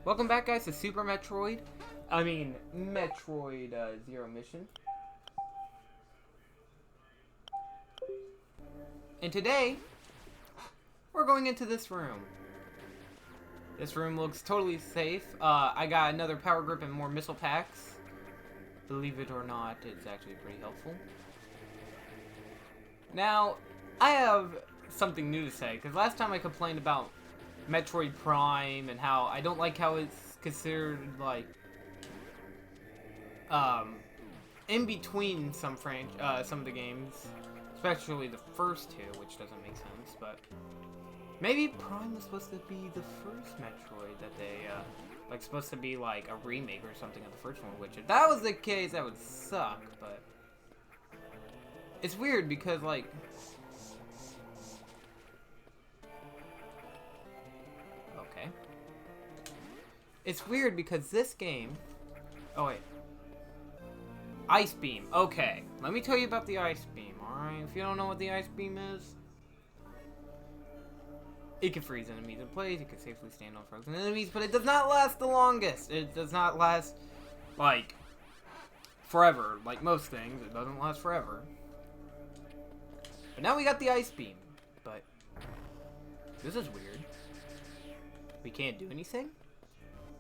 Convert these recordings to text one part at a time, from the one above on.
Welcome back, guys, to Metroid Zero Mission. And today, we're going into this room. This room looks totally safe. I got another power grip and more missile packs. Believe it or not, it's actually pretty helpful. Now, I have something new to say, because last time I complained about Metroid Prime and how I don't like how it's considered like in between some of the games, especially the first two, which doesn't make sense. But maybe Prime was supposed to be the first Metroid that they like supposed to be like a remake or something of the first one. Which if that was the case, that would suck. But it's weird because like. It's weird because this game... Oh, wait. Ice Beam. Okay. Let me tell you about the Ice Beam, alright? If you don't know what the Ice Beam is... It can freeze enemies in place. It can safely stand on frozen enemies. But it does not last the longest. It does not last, like, forever. Like most things, it doesn't last forever. But now we got the Ice Beam. But... This is weird. We can't do anything?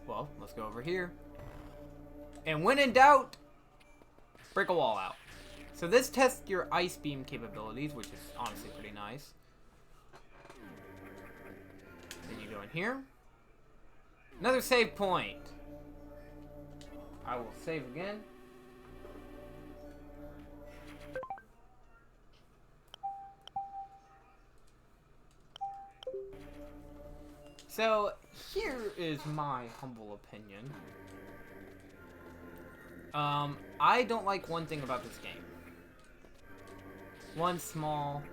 Well, let's go over here. And when in doubt, break a wall out. So this tests your Ice Beam capabilities, which is honestly pretty nice. Then you go in here. Another save point. I will save again. So, here is my humble opinion. I don't like one thing about this game. One small,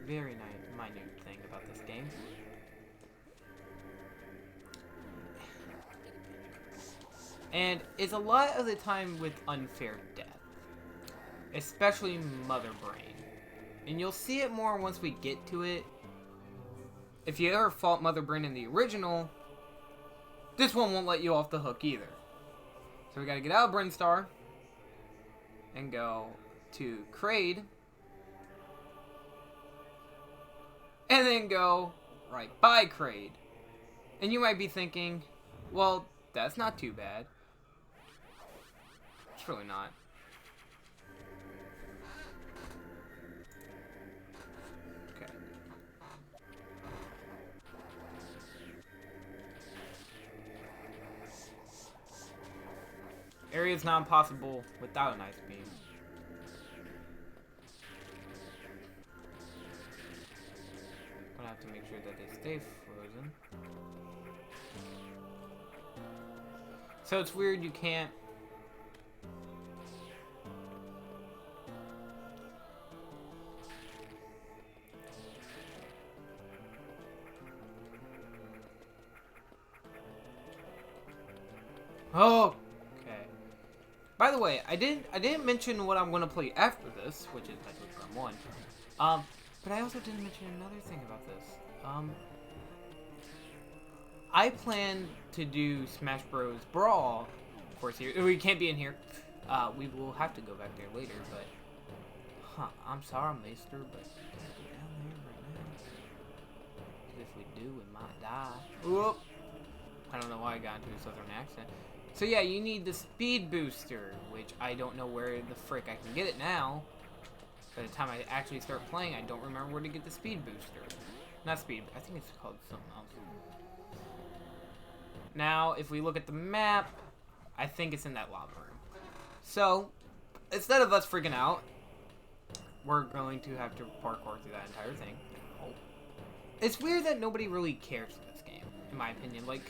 very minute thing about this game. And it's a lot of the time with unfair death. Especially Mother Brain. And you'll see it more once we get to it. If you ever fought Mother Brain in the original, this one won't let you off the hook either. So we gotta get out of Brinstar and go to Kraid, and then go right by Kraid. And you might be thinking, well, that's not too bad. It's really not. Area's not impossible without an Ice Beam. Gonna have to make sure that they stay frozen. So it's weird you can't... Oh! By the way, I didn't mention what I'm gonna play after this, which is Metroid Prime 1. But I also didn't mention another thing about this. I plan to do Smash Bros. Brawl for a series. We can't be in here. We will have to go back there later, but I'm sorry, Mister, but can't go down there right now. If we do, we might die. Whoop! I don't know why I got into a southern accent. So yeah, you need the speed booster, which I don't know where the frick I can get it now. By the time I actually start playing, I don't remember where to get the speed booster. Not speed, I think it's called something else. Now, if we look at the map, I think it's in that lava room. So, instead of us freaking out, we're going to have to parkour through that entire thing. Oh. It's weird that nobody really cares in this game, in my opinion. Like,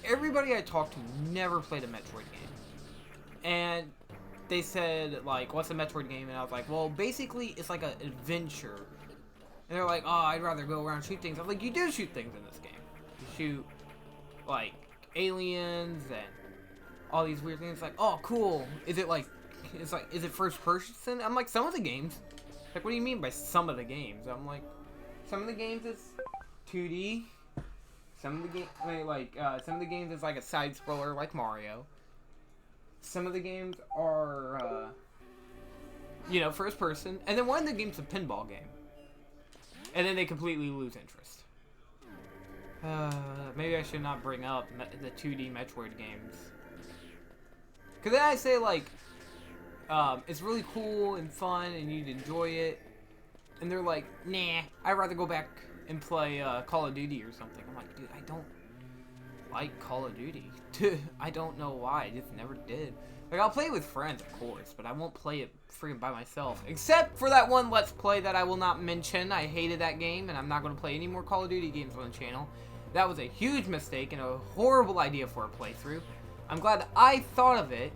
everybody I talked to never played a Metroid game. And they said, like, what's a Metroid game? And I was like, well, basically, it's like an adventure. And they're like, oh, I'd rather go around and shoot things. I'm like, you do shoot things in this game. You shoot, like, aliens and all these weird things. Like, oh, cool. Is it first person? I'm like, some of the games. Like, what do you mean by some of the games? I'm like, some of the games is 2D. Some of the game, some of the games is like a side scroller like Mario. Some of the games are, first person, and then one of the games is a pinball game, and then they completely lose interest. Maybe I should not bring up the 2D Metroid games, because then I say it's really cool and fun, and you'd enjoy it, and they're like, nah, I'd rather go back and play Call of Duty or something. I'm like, dude, I don't like Call of Duty. I don't know why. I just never did. Like, I'll play it with friends, of course, but I won't play it freaking by myself. Except for that one Let's Play that I will not mention. I hated that game, and I'm not going to play any more Call of Duty games on the channel. That was a huge mistake and a horrible idea for a playthrough. I'm glad that I thought of it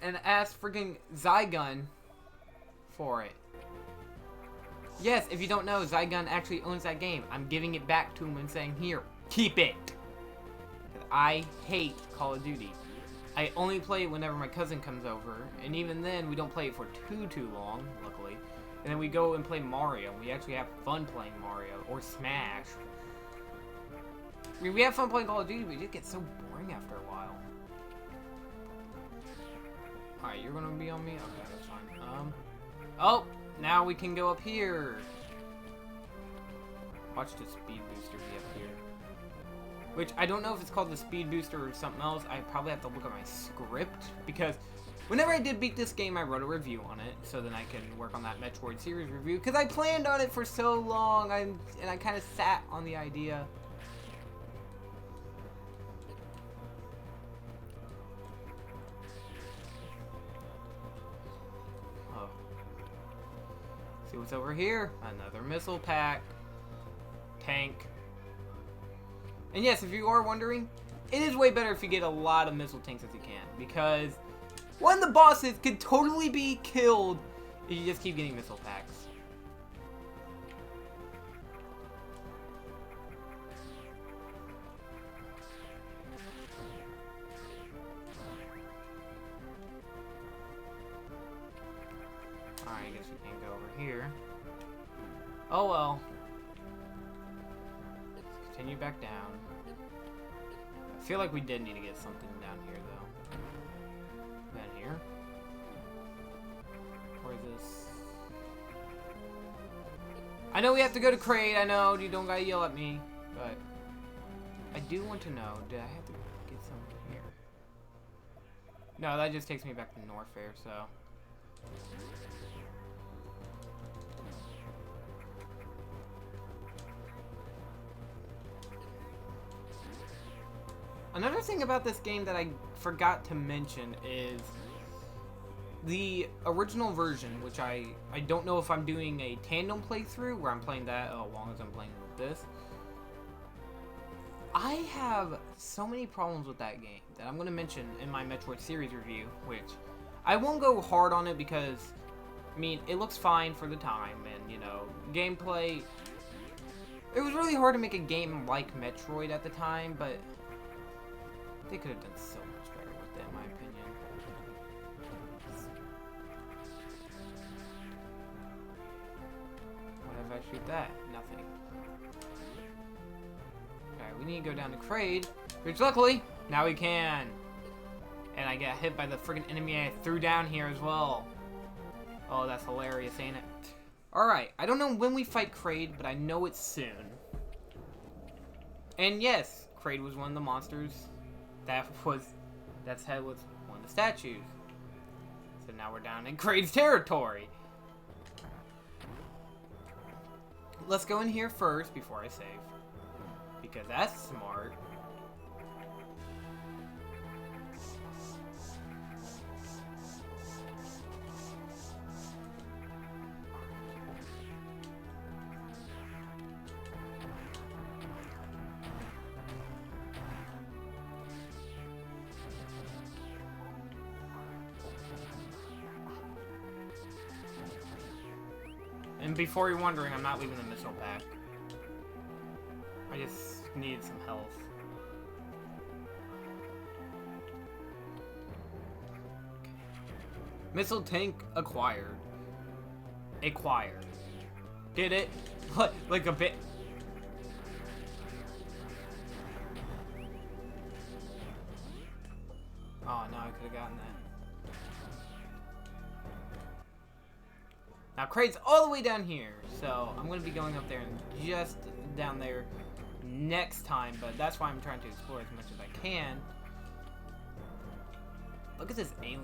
and asked freaking Zygun for it. Yes, if you don't know, Zygun actually owns that game. I'm giving it back to him and saying, here, keep it. I hate Call of Duty. I only play it whenever my cousin comes over, and even then, we don't play it for too long, luckily. And then we go and play Mario. We actually have fun playing Mario, or Smash. I mean, we have fun playing Call of Duty, but it just gets so boring after a while. Alright, you're gonna be on me? Okay, that's fine. Oh! Now we can go up here. Watch the speed booster be up here. Which, I don't know if it's called the speed booster or something else. I probably have to look at my script. Because whenever I did beat this game, I wrote a review on it. So then I can work on that Metroid series review. Because I planned on it for so long. And I kind of sat on the idea. See what's over here? Another missile pack. Tank. And yes, if you are wondering, it is way better if you get a lot of missile tanks as you can. Because one of the bosses could totally be killed if you just keep getting missile packs. Alright, I guess we can't go over here. Oh well. Let's continue back down. I feel like we did need to get something down here, though. Down here? Or is this... I know we have to go to Kraid, I know, you don't gotta yell at me, but... I do want to know, did I have to get something here? No, that just takes me back to North Fair, so... Another thing about this game that I forgot to mention is the original version, which I don't know if I'm doing a tandem playthrough where I'm playing that along as I'm playing with this. I have so many problems with that game that I'm going to mention in my Metroid series review, which I won't go hard on it because, I mean, it looks fine for the time and, you know, gameplay. It was really hard to make a game like Metroid at the time, but they could have done so much better with it, in my opinion. What if I shoot that? Nothing. Alright, we need to go down to Kraid, which luckily, now we can. And I get hit by the friggin' enemy I threw down here as well. Oh, that's hilarious, ain't it? Alright, I don't know when we fight Kraid, but I know it's soon. And yes, Kraid was one of the monsters. That's head was one of the statues. So now we're down in Kraid's territory. Let's go in here first before I save. Because that's smart. And before you're wondering, I'm not leaving the missile pack. I just needed some health. Okay. Missile tank acquired. Acquired. Did it? Like a bit. Oh, no, I could have gotten that. Now, Crate's all the way down here, so I'm going to be going up there and just down there next time, but that's why I'm trying to explore as much as I can. Look at this alien.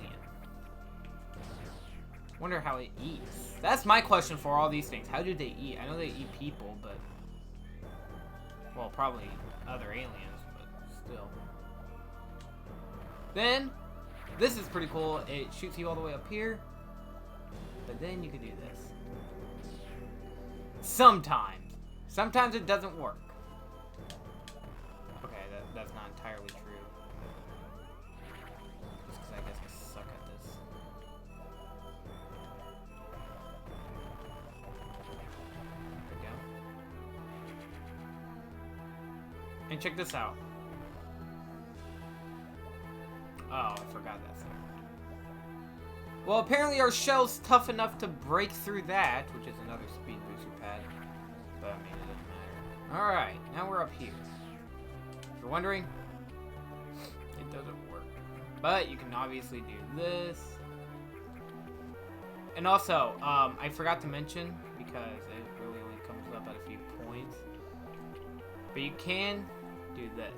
Wonder how it eats. That's my question for all these things. How do they eat? I know they eat people, but... Well, probably other aliens, but still. Then, this is pretty cool. It shoots you all the way up here. But then you can do this. Sometimes. Sometimes it doesn't work. Okay, that's not entirely true. Just because I guess I suck at this. There we go. And check this out. Oh, I forgot that thing. Well, apparently our shell's tough enough to break through that, which is another speed booster pad. But, I mean, it doesn't matter. Alright, now we're up here. If you're wondering, it doesn't work. But you can obviously do this. And also, I forgot to mention, because it really only comes up at a few points, but you can do this.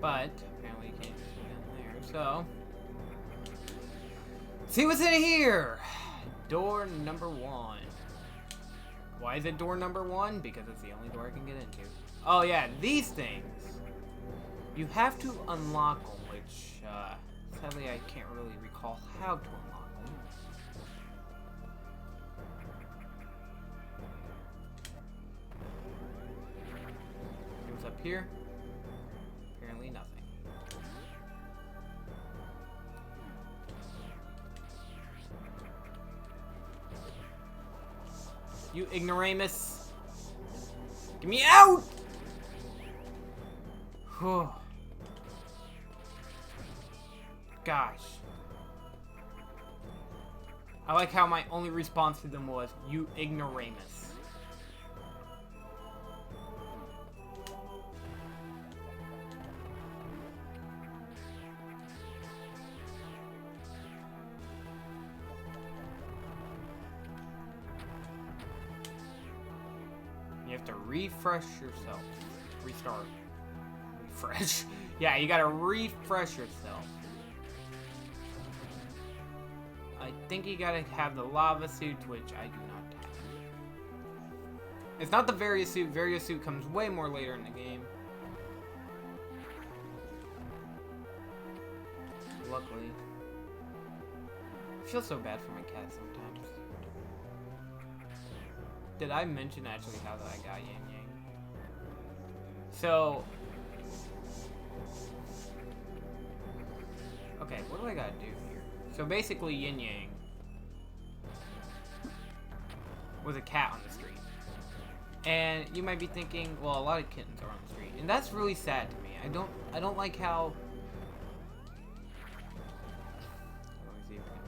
But apparently you can't just go down there. So, see what's in here. Door number 1. Why is it door number 1? Because it's the only door I can get into. Oh yeah, these things. You have to unlock them, which sadly I can't really recall how to unlock them. See what's up here? Apparently nothing. You ignoramus! Get me out! Whew. Gosh. I like how my only response to them was, you ignoramus. You have to refresh yourself. Restart. Refresh. Yeah, you gotta refresh yourself. I think you gotta have the lava suit, which I do not have. It's not the Various suit. Various suit comes way more later in the game. Luckily. I feel so bad for my cat sometimes. Did I mention actually how I got Yin Yang? So... Okay, what do I gotta do here? So basically Yin Yang was a cat on the street. And you might be thinking, well, a lot of kittens are on the street. And that's really sad to me. I don't like how... Let me see if I can...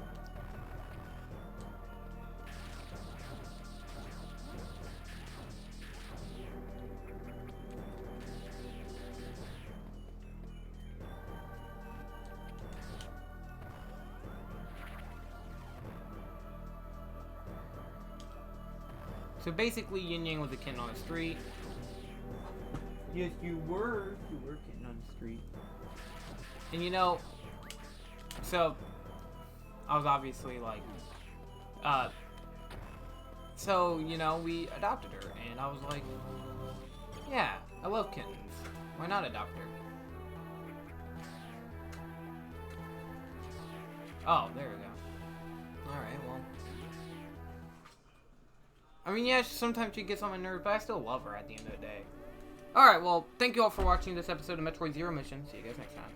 So basically, Yin Yang was a kitten on the street. Yes, you were. You were a kitten on the street. And you know, so I was obviously like, so you know, we adopted her, and I was like, yeah, I love kittens. Why not adopt her? Oh, there we go. All right, well. I mean, yeah, sometimes she gets on my nerves, but I still love her at the end of the day. Alright, well, thank you all for watching this episode of Metroid Zero Mission. See you guys next time.